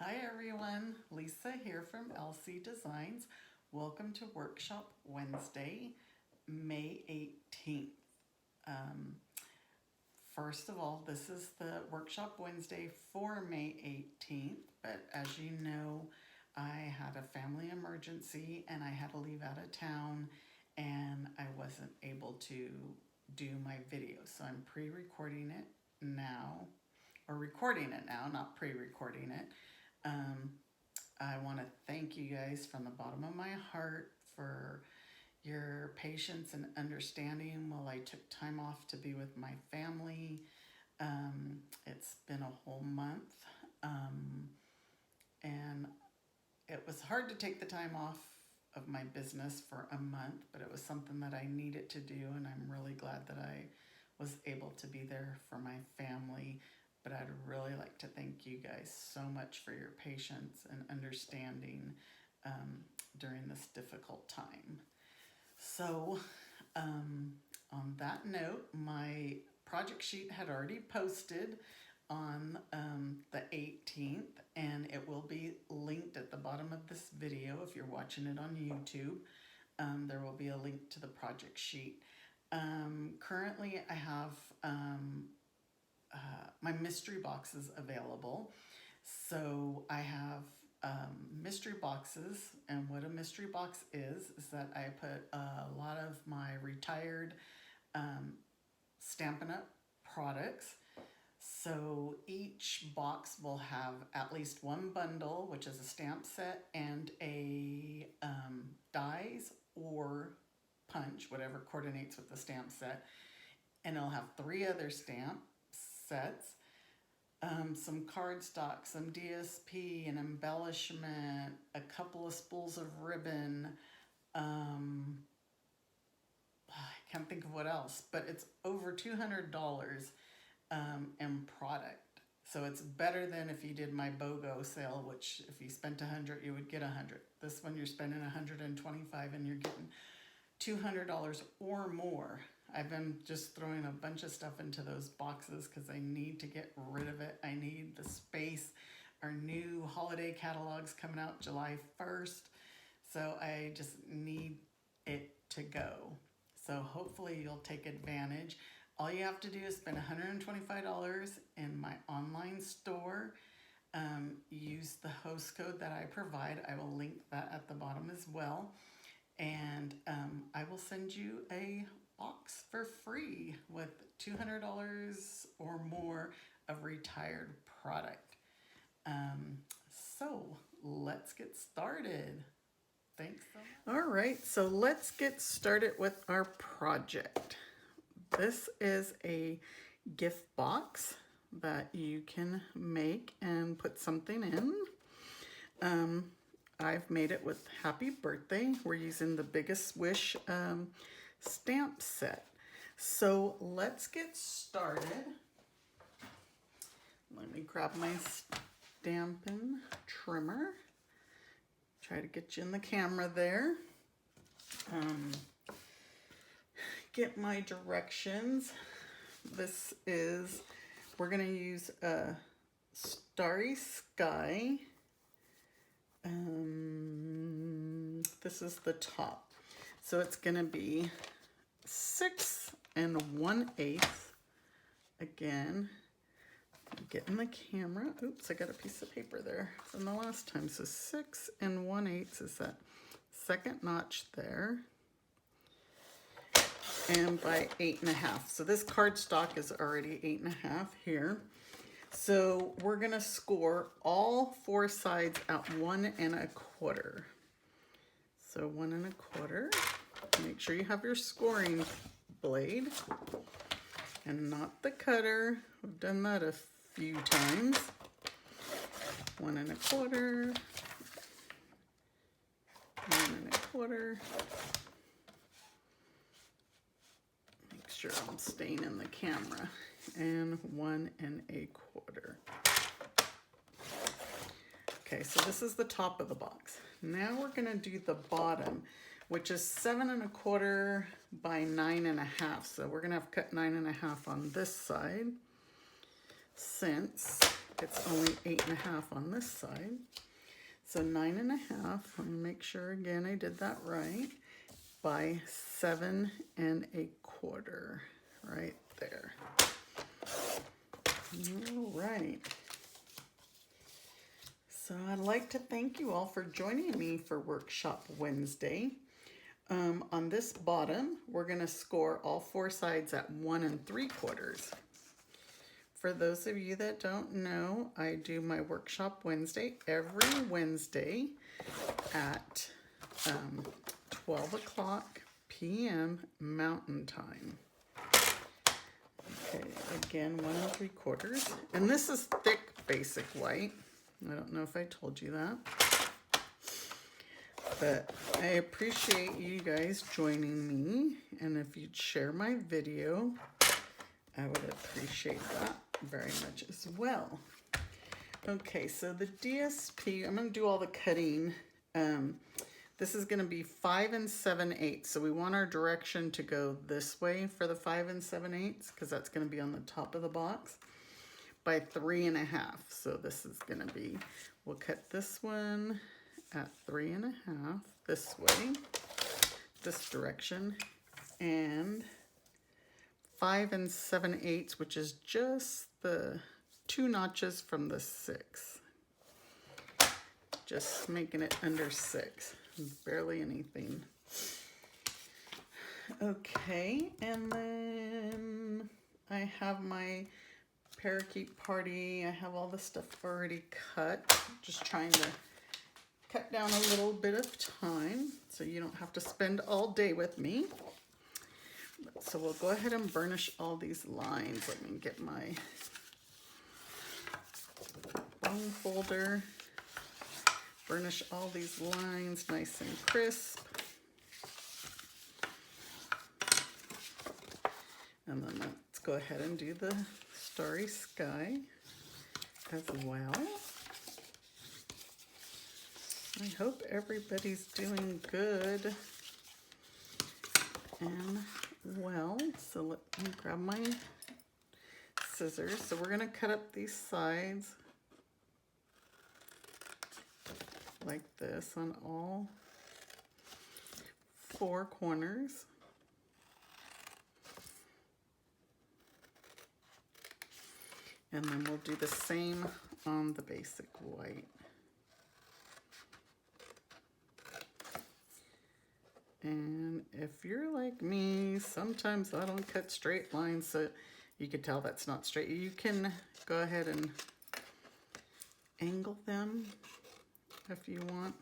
Hi everyone, Lisa here from LC Designs. Welcome to Workshop Wednesday, May 18th. First of all, this is the Workshop Wednesday for May 18th, but as you know, I had a family emergency and I had to leave out of town and I wasn't able to do my video. So I'm pre-recording it now, or recording it now, not pre-recording it. I want to thank you guys from the bottom of my heart for your patience and understanding while I took time off to be with my family. It's been a whole month, and it was hard to take the time off of my business for a month, but it was something that I needed to do, and I'm really glad that I was able to be there for my family. But I'd really like to thank you guys so much for your patience and understanding during this difficult time. So on that note, my project sheet had already posted on the 18th, and it will be linked at the bottom of this video if you're watching it on YouTube. There will be a link to the project sheet. Currently I have my mystery boxes available. So I have mystery boxes, and what a mystery box is that I put a lot of my retired Stampin' Up products. So each box will have at least one bundle, which is a stamp set, and a dies or punch, whatever coordinates with the stamp set. And it'll have 3 other stamp sets, some cardstock, some DSP, an embellishment, a couple of spools of ribbon. I can't think of what else, but it's over $200 in product. So it's better than if you did my BOGO sale, which if you spent $100, you would get $100. This one you're spending $125 and you're getting $200 or more. I've been just throwing a bunch of stuff into those boxes because I need to get rid of it. I need the space. Our new holiday catalog's coming out July 1st. So I just need it to go. So hopefully you'll take advantage. All you have to do is spend $125 in my online store. Use the host code that I provide. I will link that at the bottom as well. And I will send you a box for free with $200 or more of retired product. So let's get started. Thanks so much. All right, so let's get started with our project. This is a gift box that you can make and put something in. I've made it with Happy Birthday. We're using the Biggest Wish stamp set. So let's get started. Let me grab my Stampin' trimmer. Try to get you in the camera there. Get my directions. This is, we're gonna use a Starry Sky. This is the top. So it's gonna be 6 1/8. Again, get in the camera. Oops, I got a piece of paper there from the last time. So 6 1/8 is that second notch there. And by 8 1/2. So this cardstock is already 8 1/2 here. So we're gonna score all 4 sides at 1 1/4. So 1 1/4. Make sure you have your scoring blade and not the cutter. We've done that a few times. 1 1/4. 1 1/4. Make sure I'm staying in the camera. And 1 1/4. Okay, so this is the top of the box. Now we're gonna do the bottom, which is 7 1/4 by 9 1/2. So we're gonna have cut 9 1/2 on this side. since it's only 8.5 on this side. So 9.5, let me make sure again I did that right, by 7.25, right there. All right. So I'd like to thank you all for joining me for Workshop Wednesday. On this bottom, we're going to score all 4 sides at 1 3/4. For those of you that don't know, I do my Workshop Wednesday every Wednesday at 12 o'clock p.m. Mountain Time. Okay, again, 1 3/4. And this is thick basic white. I don't know if I told you that. But I appreciate you guys joining me. And if you'd share my video, I would appreciate that very much as well. Okay, so the DSP, I'm going to do all the cutting. This is going to be 5 7/8. So we want our direction to go this way for the 5 7/8 because that's going to be on the top of the box, by 3.5. So this is going to be, we'll cut this one at 3.5 this way, this direction, and 5 7/8, which is just the 2 notches from the 6. Just making it under 6, barely anything. Okay, and then I have my parakeet party. I have all the stuff already cut. Just trying to cut down a little bit of time so you don't have to spend all day with me. So we'll go ahead and burnish all these lines. Let me get my bone folder. Burnish all these lines nice and crisp. And then let's go ahead and do the starry sky as well. I hope everybody's doing good and well. So let me grab my scissors. So we're going to cut up these sides like this on all 4 corners. And then we'll do the same on the basic white. And if you're like me, sometimes I don't cut straight lines, so you can tell that's not straight. You can go ahead and angle them if you want.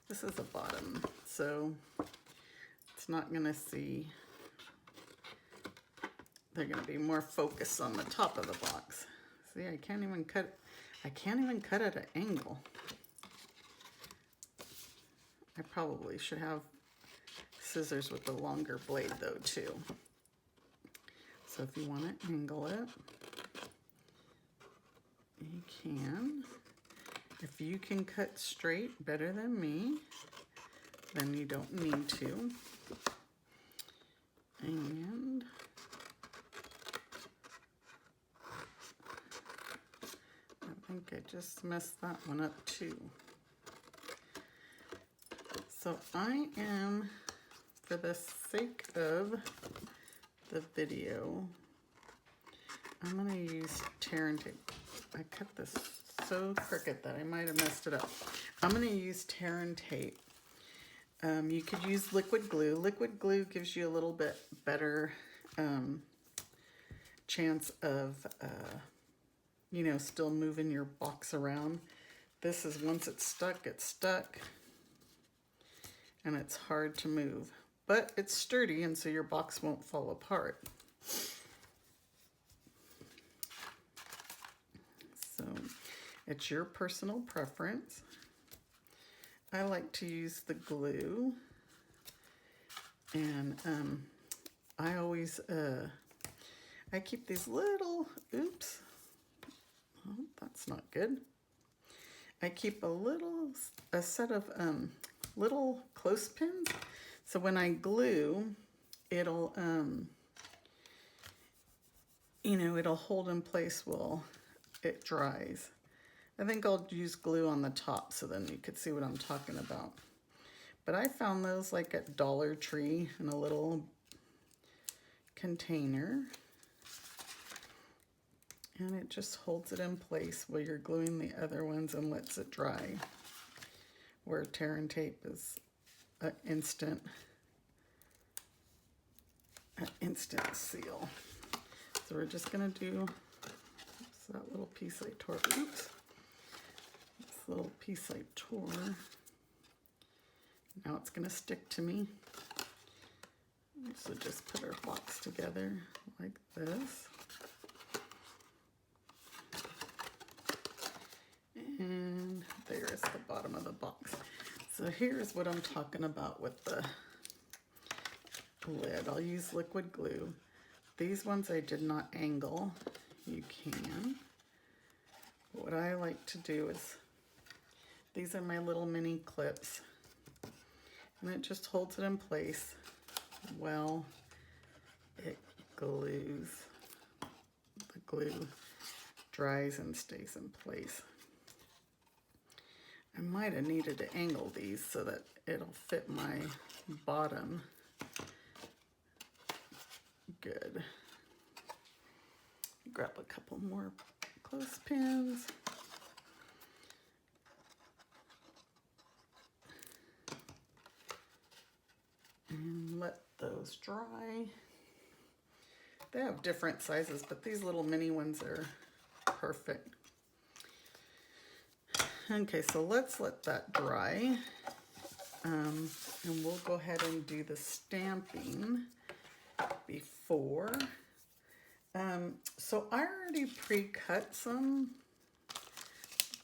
This is a bottom, so it's not gonna see. They're gonna be more focused on the top of the box. See, I can't even cut at an angle. I probably should have scissors with a longer blade though too. So if you want to angle it, you can. If you can cut straight better than me, then you don't need to. And I think I just messed that one up too. So I am, for the sake of the video, I'm going to use tear and tape. I cut this so crooked that I might have messed it up. I'm going to use tear and tape. You could use liquid glue. Liquid glue gives you a little bit better chance of, you know, still moving your box around. This is, once it's stuck, and it's hard to move. But it's sturdy, and so your box won't fall apart. So it's your personal preference. I like to use the glue, and I always I keep these little, oops, oh, that's not good. I keep a set of little clothespins, so when I glue, it'll you know, it'll hold in place while it dries. I think I'll use glue on the top so then you could see what I'm talking about. But I found those like at Dollar Tree in a little container. And it just holds it in place while you're gluing the other ones and lets it dry. Where tear and tape is an instant seal. So we're just gonna do that little piece I tore. Oops. This little piece I tore. Now it's gonna stick to me. So just put our box together like this. And there is the bottom of the box. So here's what I'm talking about with the lid. I'll use liquid glue. These ones I did not angle. You can. What I like to do is, these are my little mini clips. And it just holds it in place while it glues. The glue dries and stays in place. I might have needed to angle these so that it'll fit my bottom good. Grab a couple more clothespins. And let those dry. They have different sizes, but these little mini ones are perfect. Okay, so let's let that dry. And we'll go ahead and do the stamping before. So I already pre-cut some,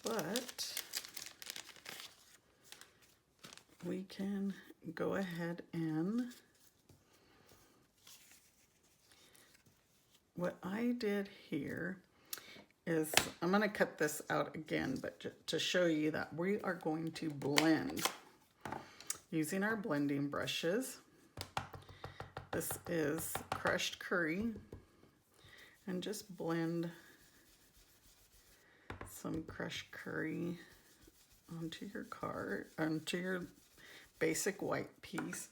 but we can go ahead and, what I did here is, I'm going to cut this out again, but to show you that we are going to blend using our blending brushes. This is crushed curry, and just blend some crushed curry onto your card, onto your basic white piece,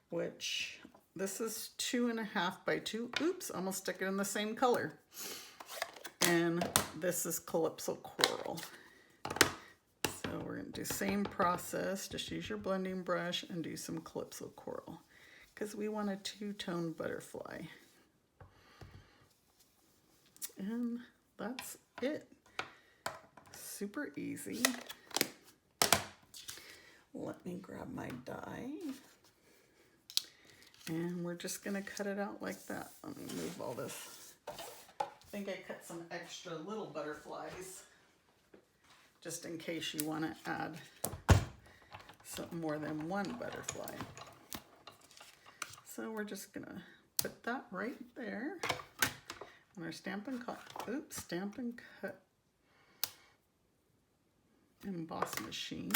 which this is 2.5 by 2. Oops, almost stuck it in the same color. And this is Calypso Coral. So we're going to do same process. Just use your blending brush and do some Calypso Coral because we want a two-tone butterfly. And that's it. Super easy. Let me grab my die. And we're just going to cut it out like that. Let me move all this. I think I cut some extra little butterflies just in case you want to add some more than one butterfly. So we're just gonna put that right there on our Stampin' Cut, Stampin' Cut emboss machine,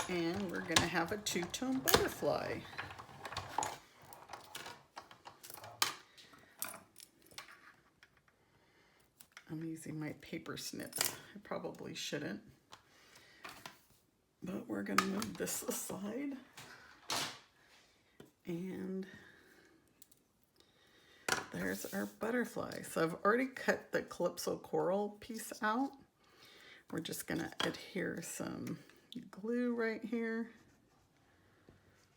and we're gonna have a two-tone butterfly. I'm using my paper snips. I probably shouldn't, but we're gonna move this aside. And there's our butterfly. So I've already cut the Calypso Coral piece out. We're just gonna adhere some glue right here.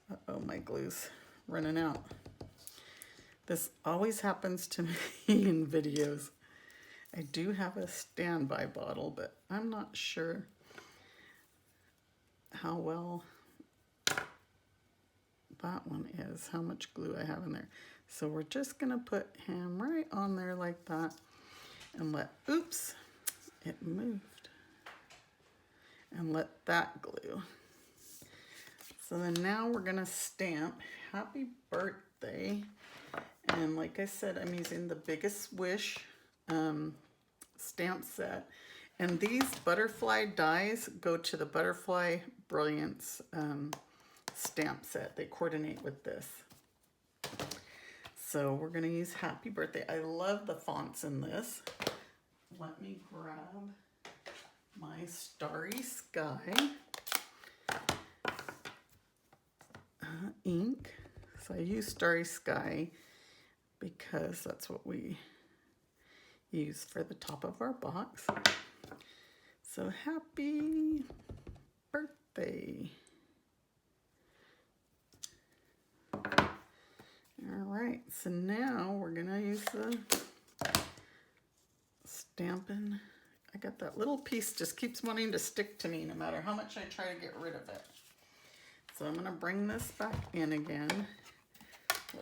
Uh-oh, my glue's running out. This always happens to me in videos. I do have a standby bottle, but I'm not sure how well that one is, how much glue I have in there. So we're just gonna put him right on there like that and let, oops, it moved. And let that glue. So then now we're gonna stamp Happy Birthday. And like I said, I'm using the Biggest Wish stamp set. And these butterfly dies go to the Butterfly Brilliance stamp set. They coordinate with this. So we're going to use Happy Birthday. I love the fonts in this. let me grab my Starry Sky ink. So I use Starry Sky because that's what we use for the top of our box. So happy birthday. All right, so now we're gonna use the Stampin'. I got that little piece, just keeps wanting to stick to me no matter how much I try to get rid of it. So I'm gonna bring this back in again.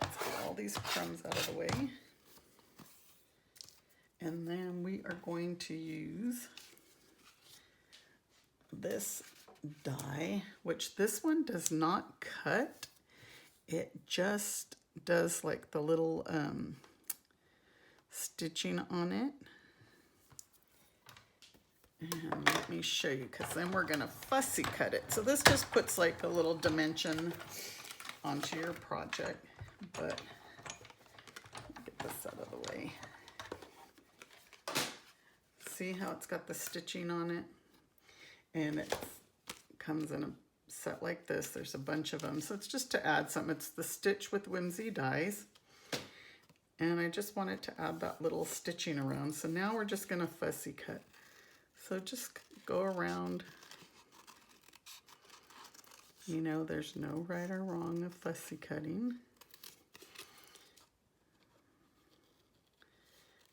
Let's get all these crumbs out of the way. And then we are going to use this die, which this one does not cut. It just does like the little stitching on it. And let me show you, because then we're gonna fussy cut it. So this just puts like a little dimension onto your project, but get this out of the way. See how it's got the stitching on it? And it comes in a set like this. There's a bunch of them. So it's just to add something. It's the Stitch with Whimsy dies. And I just wanted to add that little stitching around. So now we're just gonna fussy cut. So just go around. You know, there's no right or wrong of fussy cutting.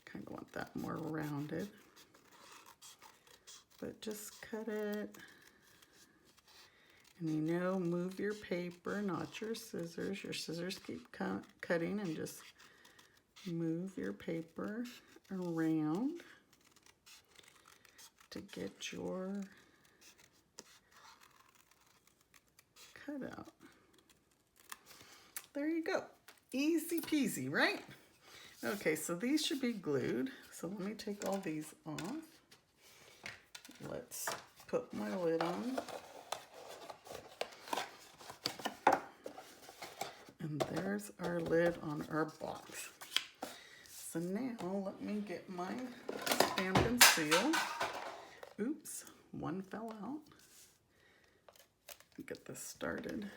Kind of want that more rounded. But just cut it. And you know, move your paper, not your scissors. Your scissors keep cutting, and just move your paper around to get your cutout. There you go. Easy peasy, right? Okay, so these should be glued. So let me take all these off. Let's put my lid on. And there's our lid on our box. So now let me get my stamp and seal. Oops, one fell out. Get this started.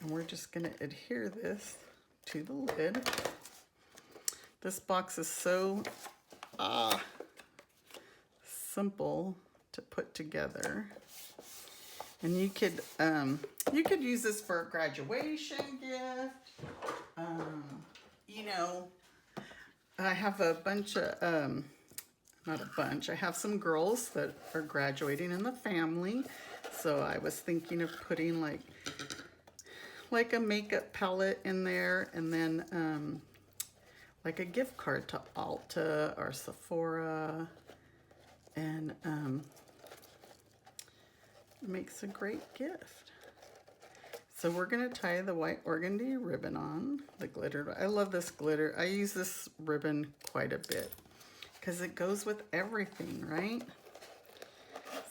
And we're just gonna adhere this to the lid. This box is so simple to put together. And you could use this for a graduation gift. You know, I have a bunch of, not a bunch, I have some girls that are graduating in the family. So I was thinking of putting like a makeup palette in there, and then like a gift card to Ulta or Sephora. And it makes a great gift. So we're gonna tie the white organdy ribbon on, the glitter. I love this glitter. I use this ribbon quite a bit because it goes with everything, right?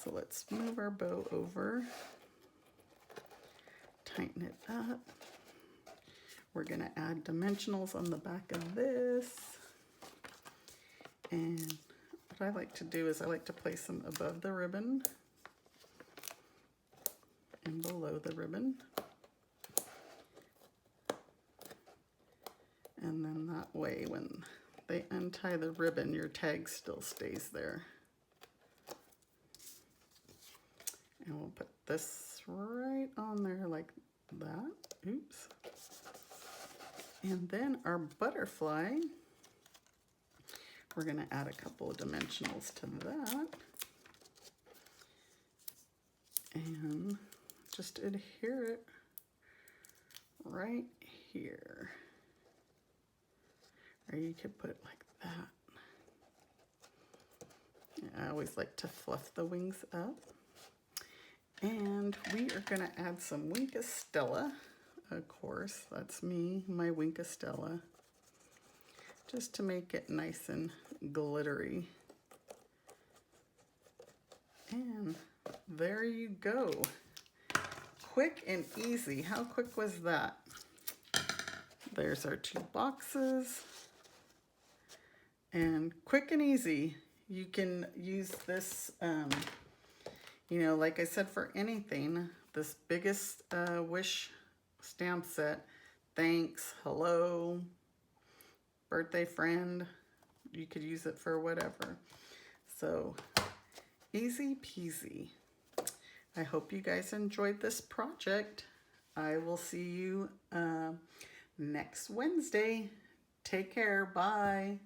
So let's move our bow over, tighten it up. We're gonna add dimensionals on the back of this. And what I like to do is I like to place them above the ribbon and below the ribbon. And then that way when they untie the ribbon, your tag still stays there. And we'll put this right on there like that. Oops. And then our butterfly, we're going to add a couple of dimensionals to that. And just adhere it right here. Or you could put it like that. I always like to fluff the wings up. And we are going to add some Winka Stella. Of course, that's me, my Winka Stella. Just to make it nice and glittery. And there you go. Quick and easy. How quick was that? There's our two boxes. and quick and easy. You can use this, you know, like I said, for anything. This biggest wish stamp set. Thanks, hello, birthday friend. You could use it for whatever. So easy peasy. I hope you guys enjoyed this project. I will see you next Wednesday. Take care. Bye.